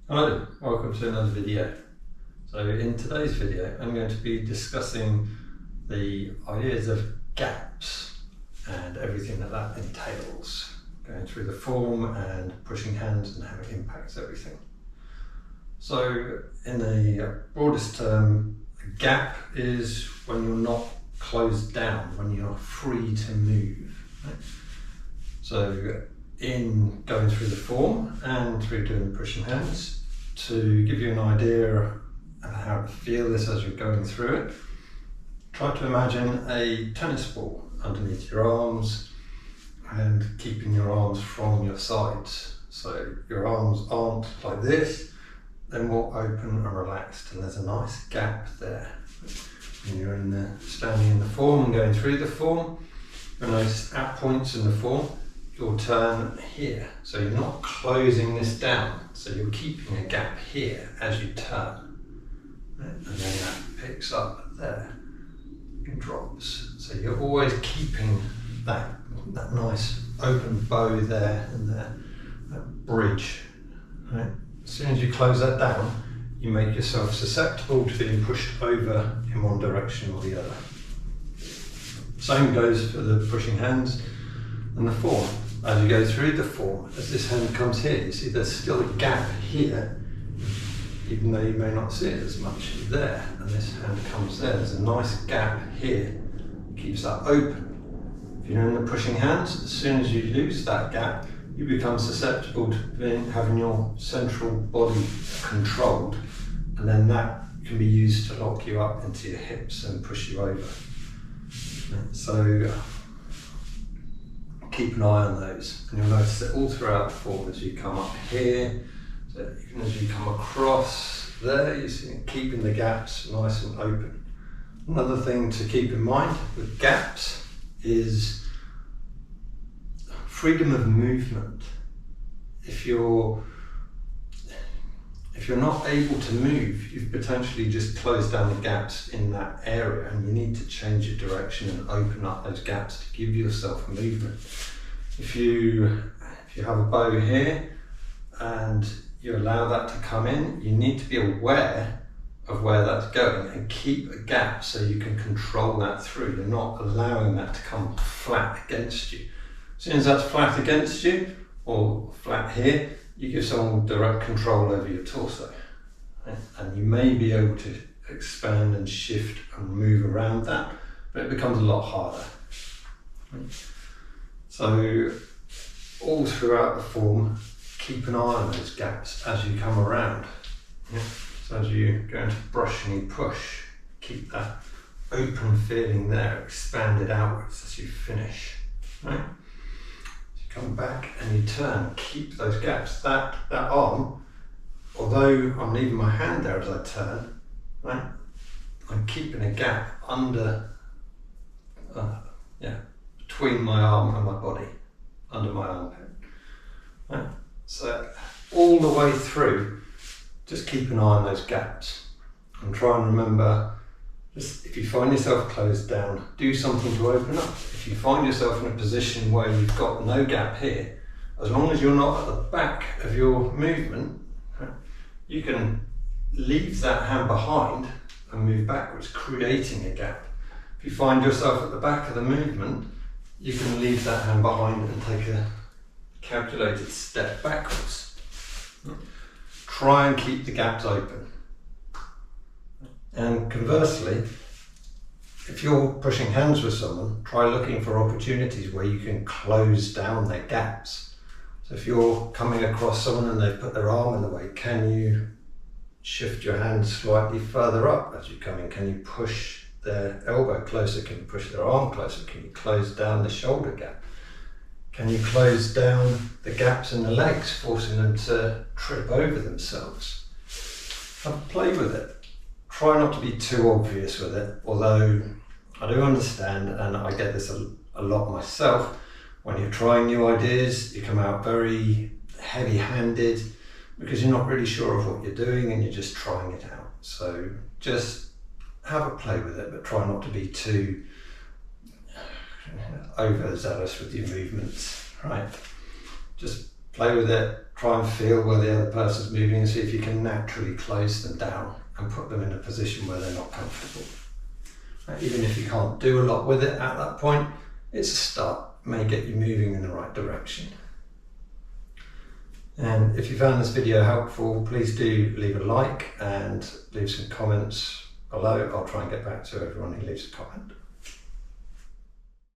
Hello, welcome to another video. So in today's video I'm going to be discussing the ideas of gaps and everything that entails, going through the form and pushing hands and how it impacts everything. So in the broadest term, a gap is when you're not closed down, when you're free to move. Right? So in going through the form and through doing the pushing hands, to give you an idea of how to feel this as you're going through it, try to imagine a tennis ball underneath your arms and keeping your arms from your sides. So your arms aren't like this, they're more open and relaxed, and there's a nice gap there. When you're standing in the form and going through the form, you'll notice at points in the form you'll turn here, so you're not closing this down, so you're keeping a gap here as you turn, and then that picks up there and drops. So you're always keeping that nice open bow there and there, that bridge. Right? As soon as you close that down, you make yourself susceptible to being pushed over in one direction or the other. Same goes for the pushing hands and the form. As you go through the form, as this hand comes here, you see there's still a gap here, even though you may not see it as much there, and this hand comes there. There's a nice gap here, keeps that open. If you're in the pushing hands, as soon as you lose that gap, you become susceptible to having your central body controlled, and then that can be used to lock you up into your hips and push you over. So keep an eye on those, and you'll notice that all throughout the form, as you come up here, so even as you come across there, you see keeping the gaps nice and open. Another thing to keep in mind with gaps is freedom of movement. If you're not able to move, you've potentially just closed down the gaps in that area, and you need to change your direction and open up those gaps to give yourself movement. If you have a bow here and you allow that to come in, you need to be aware of where that's going and keep a gap so you can control that through. You're not allowing that to come flat against you. As soon as that's flat against you, or flat here, you give someone direct control over your torso, right? And you may be able to expand and shift and move around that, but it becomes a lot harder. Right? So all throughout the form, keep an eye on those gaps as you come around. Yeah? So as you go into brush and you push, keep that open feeling there, expanded outwards as you finish. Right? Come back and you turn, keep those gaps. That arm, although I'm leaving my hand there as I turn, right, I'm keeping a gap under, between my arm and my body, under my armpit. Right? So all the way through, just keep an eye on those gaps and try and remember, just if you find yourself closed down, do something to open up. If you find yourself in a position where you've got no gap here, as long as you're not at the back of your movement, you can leave that hand behind and move backwards, creating a gap. If you find yourself at the back of the movement, you can leave that hand behind and take a calculated step backwards. Try and keep the gaps open. And conversely, if you're pushing hands with someone, try looking for opportunities where you can close down their gaps. So if you're coming across someone and they've put their arm in the way, can you shift your hand slightly further up as you come in? Can you push their elbow closer? Can you push their arm closer? Can you close down the shoulder gap? Can you close down the gaps in the legs, forcing them to trip over themselves? Play with it. Try not to be too obvious with it, although I do understand, and I get this a lot myself, when you're trying new ideas, you come out very heavy-handed because you're not really sure of what you're doing and you're just trying it out. So just have a play with it, but try not to be too overzealous with your movements, right? Just Play with it, try and feel where the other person's moving and see if you can naturally close them down and put them in a position where they're not comfortable. Even if you can't do a lot with it at that point, it's a start. It may get you moving in the right direction. And if you found this video helpful, please do leave a like and leave some comments below. I'll try and get back to everyone who leaves a comment.